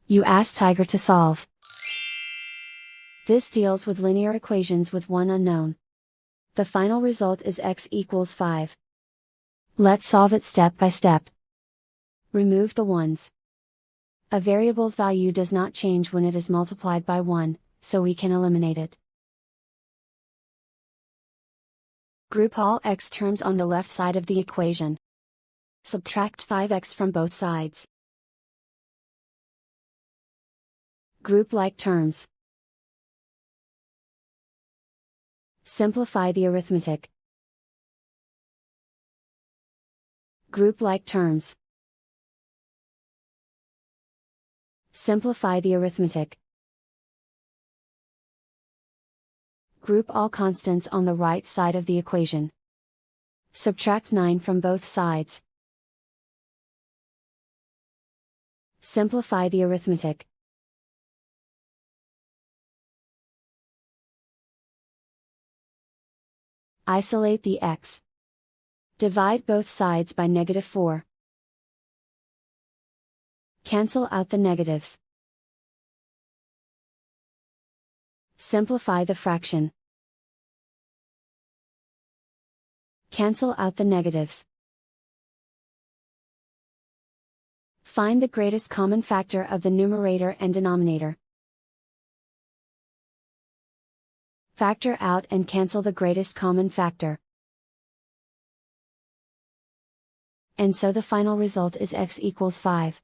You ask Tiger to solve. This deals with linear equations with one unknown. The final result is x equals 5. Let's solve it step by step. Remove the ones. A variable's value does not change when it is multiplied by 1, so we can eliminate it. Group all x terms on the left side of the equation. Subtract 5x from both sides. Group like terms. Simplify the arithmetic. Group like terms. Simplify the arithmetic. Group all constants on the right side of the equation. Subtract 9 from both sides. Simplify the arithmetic. Isolate the x. Divide both sides by -4. Cancel out the negatives. Simplify the fraction. Cancel out the negatives. Find the greatest common factor of the numerator and denominator. Factor out and cancel the greatest common factor. And so the final result is x equals 5.